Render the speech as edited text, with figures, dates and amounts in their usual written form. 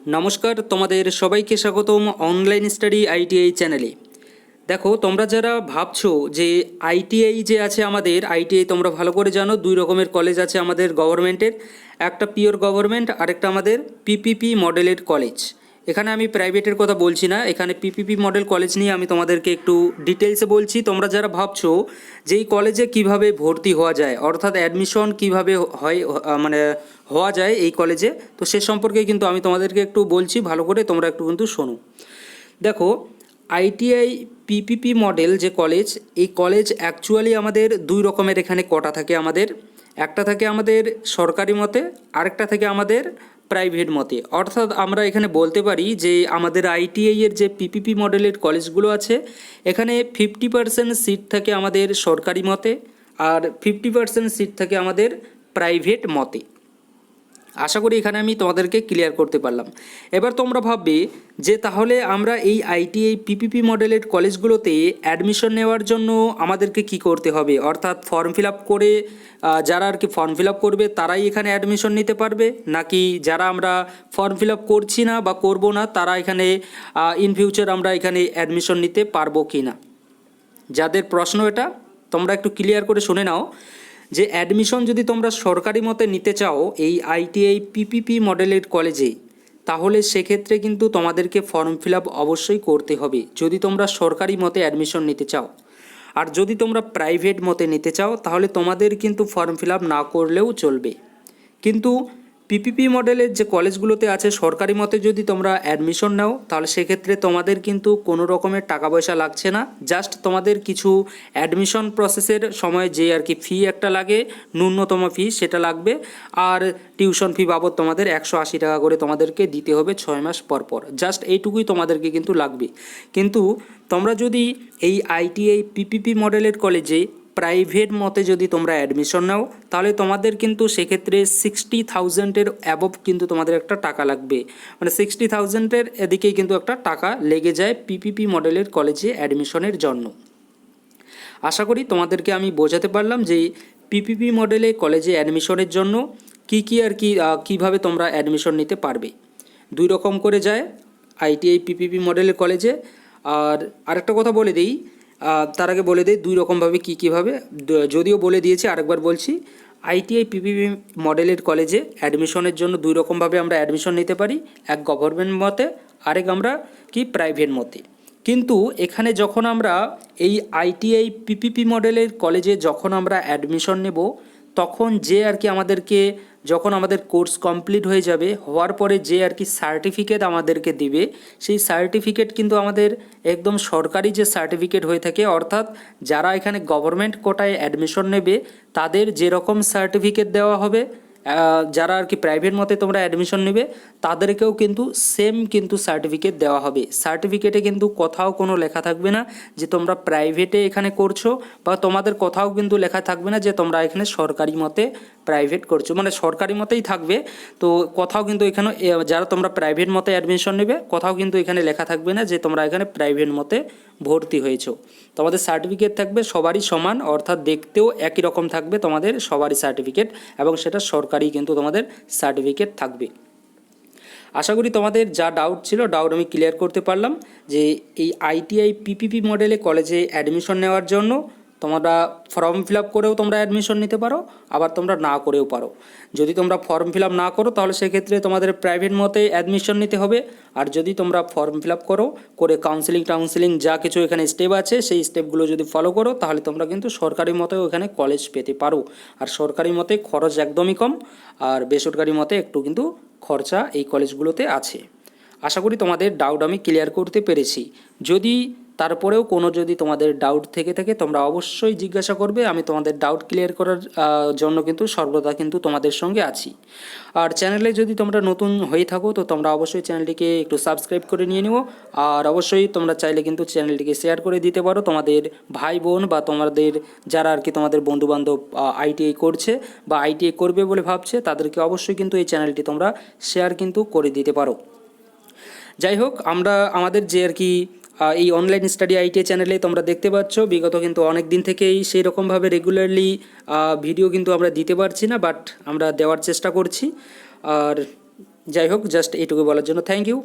নমস্কার, তোমাদের সবাইকে স্বাগতম অনলাইন স্টাডি আইটিআই চ্যানেলে। দেখো, তোমরা যারা ভাবছো যে আইটিআই যে আছে আমাদের আইটিআই, তোমরা ভালো করে জানো দুই রকমের কলেজ আছে আমাদের গভর্নমেন্টের। একটা পিওর গভর্নমেন্ট, আরেকটা আমাদের পিপিপি মডেলের কলেজ। এখানে আমি প্রাইভেটের কথা বলছি না, এখানে পিপিপি মডেল কলেজ নিয়ে আমি তোমাদেরকে একটু ডিটেলসে বলছি। তোমরা যারা ভাবছো যে এই কলেজে কিভাবে ভর্তি হওয়া যায়, অর্থাৎ অ্যাডমিশন কিভাবে হয়, মানে হওয়া যায় এই কলেজে, তো সে সম্পর্কে কিন্তু আমি তোমাদেরকে একটু বলছি, ভালো করে তোমরা একটু কিন্তু শোনো। দেখো, আইটিআই পিপিপি মডেল যে কলেজ, এই কলেজ অ্যাকচুয়ালি আমাদের দুই রকমের এখানে কোটা থাকে আমাদের। একটা থাকে আমাদের সরকারি মতে, আরেকটা থাকে আমাদের প্রাইভেট মতে। অর্থাৎ আমরা এখানে বলতে পারি যে আমাদের আইটিআই এর যে পিপিপি মডেলের কলেজগুলো আছে, এখানে 50% সিট থাকে আমাদের সরকারি মতে, আর 50% সিট থাকে আমাদের প্রাইভেট মতে। আশা করি এখানে আমি তোমাদেরকে ক্লিয়ার করতে পারলাম। এবার তোমরা ভাববে যে তাহলে আমরা এই আইটিআই পিপিপি মডেলের কলেজগুলোতে অ্যাডমিশন নেওয়ার জন্য আমাদেরকে কি করতে হবে, অর্থাৎ ফর্ম ফিল আপ করে যারা আর কি ফর্ম ফিল আপ করবে তারাই এখানে অ্যাডমিশন নিতে পারবে, নাকি যারা আমরা ফর্ম ফিল আপ করছি না বা করব না তারা এখানে ইন ফিউচার আমরা এখানে অ্যাডমিশন নিতে পারবো কি না? যাদের প্রশ্ন এটা, তোমরা একটু ক্লিয়ার করে শুনে নাও যে অ্যাডমিশন যদি তোমরা সরকারি মতে নিতে চাও এই আইটিআই পিপিপি মডেলের কলেজে, তাহলে সেক্ষেত্রে কিন্তু তোমাদেরকে ফর্ম ফিল আপ অবশ্যই করতে হবে যদি তোমরা সরকারি মতে অ্যাডমিশন নিতে চাও। আর যদি তোমরা প্রাইভেট মতে নিতে চাও তাহলে তোমাদের কিন্তু ফর্ম ফিল আপ না করলেও চলবে। কিন্তু পিপিপি মডেলের যে কলেজগুলোতে আছে সরকারি মতে যদি তোমরা অ্যাডমিশন নাও, তাহলে সেক্ষেত্রে তোমাদের কিন্তু কোনো রকমের টাকা পয়সা লাগছে না। জাস্ট তোমাদের কিছু অ্যাডমিশন প্রসেসের সময় যে আর কি ফি একটা লাগে, ন্যূনতম ফি সেটা লাগবে। আর টিউশন ফি বাবদ তোমাদের 180 টাকা করে তোমাদেরকে দিতে হবে 6 মাস পর পর। জাস্ট এইটুকুই তোমাদেরকে কিন্তু লাগবে। কিন্তু তোমরা যদি এই আইটিআই পিপিপি মডেলের কলেজে প্রাইভেট মতে যদি তোমরা অ্যাডমিশন নাও, তাহলে তোমাদের কিন্তু সেক্ষেত্রে 60,000-এর অ্যাবভ কিন্তু তোমাদের একটা টাকা লাগবে, মানে 60,000-এর এদিকেই কিন্তু একটা টাকা লেগে যায় পিপিপি মডেলের কলেজে অ্যাডমিশনের জন্য। আশা করি তোমাদেরকে আমি বোঝাতে পারলাম যে পিপিপি মডেলে কলেজে অ্যাডমিশনের জন্য কি আর কি কীভাবে তোমরা অ্যাডমিশন নিতে পারবে। দুই রকম করে যায় আইটিআই পিপিপি মডেলের কলেজে। আর আরেকটা কথা বলে দিই, তার আগে বলে দিই দুই রকমভাবে কীভাবে, যদিও বলে দিয়েছি আরেকবার বলছি। আইটিআই পিপিপি মডেলের কলেজে অ্যাডমিশনের জন্য দুই রকমভাবে আমরা অ্যাডমিশন নিতে পারি, এক গভর্নমেন্ট মতে, আরেক আমরা কি প্রাইভেট মতে। কিন্তু এখানে যখন আমরা এই আইটিআই পিপিপি মডেলের কলেজে যখন আমরা অ্যাডমিশন নেব, তখন যে আর কি আমাদেরকে, যখন আমাদের কোর্স কমপ্লিট হয়ে যাবে, হওয়ার পরে যে আর কি সার্টিফিকেট আমাদেরকে দিবে, সেই সার্টিফিকেট কিন্তু আমাদের একদম সরকারি যে সার্টিফিকেট হয়ে থাকে। অর্থাৎ যারা এখানে গভর্নমেন্ট কোটায় অ্যাডমিশন নেবে তাদের যেরকম সার্টিফিকেট দেওয়া হবে, যারা আর কি প্রাইভেট মতে তোমরা অ্যাডমিশন নেবে তাদেরকেও কিন্তু সেম কিন্তু সার্টিফিকেট দেওয়া হবে। সার্টিফিকেটে কিন্তু কোথাও কোনো লেখা থাকবে না যে তোমরা প্রাইভেটে এখানে করছো, বা তোমাদের কোথাও কিন্তু লেখা থাকবে না যে তোমরা এখানে সরকারি মতে প্রাইভেট করছো, মানে সরকারি মতেই থাকবে। তো কোথাও কিন্তু এখানে যারা তোমরা প্রাইভেট মতে অ্যাডমিশন নেবে কোথাও কিন্তু এখানে লেখা থাকবে না যে তোমরা এখানে প্রাইভেট মতে ভর্তি হয়েছো। তোমাদের সার্টিফিকেট থাকবে সবারই সমান, অর্থাৎ দেখতেও একই রকম থাকবে তোমাদের সবারই সার্টিফিকেট, এবং সেটা সরকারি কিন্তু তোমাদের সার্টিফিকেট থাকবে। আশা করি তোমাদের যা ডাউট ছিল ডাউট আমি ক্লিয়ার করতে পারলাম যে এই আইটিআই পিপিপি মডেলে কলেজে অ্যাডমিশন নেওয়ার জন্য তোমরা ফর্ম ফিল আপ করেও তোমরা অ্যাডমিশন নিতে পারো, আবার তোমরা না করেও পারো। যদি তোমরা ফর্ম ফিল আপ না করো তাহলে সেক্ষেত্রে তোমাদের প্রাইভেট মতে অ্যাডমিশন নিতে হবে। আর যদি তোমরা ফর্ম ফিল আপ করো, করে কাউন্সিলিং যা কিছু এখানে স্টেপ আছে সেই স্টেপগুলো যদি ফলো করো, তাহলে তোমরা কিন্তু সরকারি মতেও এখানে কলেজ পেতে পারো। আর সরকারি মতে খরচ একদমই কম, আর বেসরকারি মতে একটু কিন্তু খরচা এই কলেজগুলোতে আছে। আশা করি তোমাদের ডাউট আমি ক্লিয়ার করতে পেরেছি। যদি তারপরেও কোনো যদি তোমাদের ডাউট থেকে থাকে তোমরা অবশ্যই জিজ্ঞাসা করবে, আমি তোমাদের ডাউট ক্লিয়ার করার জন্য কিন্তু সর্বদা কিন্তু তোমাদের সঙ্গে আছি। আর চ্যানেলে যদি তোমরা নতুন হয়ে থাকো তো তোমরা অবশ্যই চ্যানেলটিকে একটু সাবস্ক্রাইব করে নিয়ে নিও। আর অবশ্যই তোমরা চাইলে কিন্তু চ্যানেলটিকে শেয়ার করে দিতে পারো তোমাদের ভাই বোন বা তোমাদের যারা আর কি তোমাদের বন্ধুবান্ধব আইটিআই করছে বা আইটিআই করবে বলে ভাবছে, তাদেরকে অবশ্যই কিন্তু এই চ্যানেলটি তোমরা শেয়ার কিন্তু করে দিতে পারো। যাই হোক, আমরা আমাদের যে আর কি এই অনলাইন স্টাডি আইটিআই চ্যানেলে তোমরা দেখতে পাচ্ছ বিগত কিন্তু অনেক দিন থেকেই সেই রকমভাবে রেগুলারলি ভিডিও কিন্তু আমরা দিতে পারছি না, বাট আমরা দেওয়ার চেষ্টা করছি। আর যাই হোক, জাস্ট এইটুকু বলার জন্য থ্যাংক ইউ।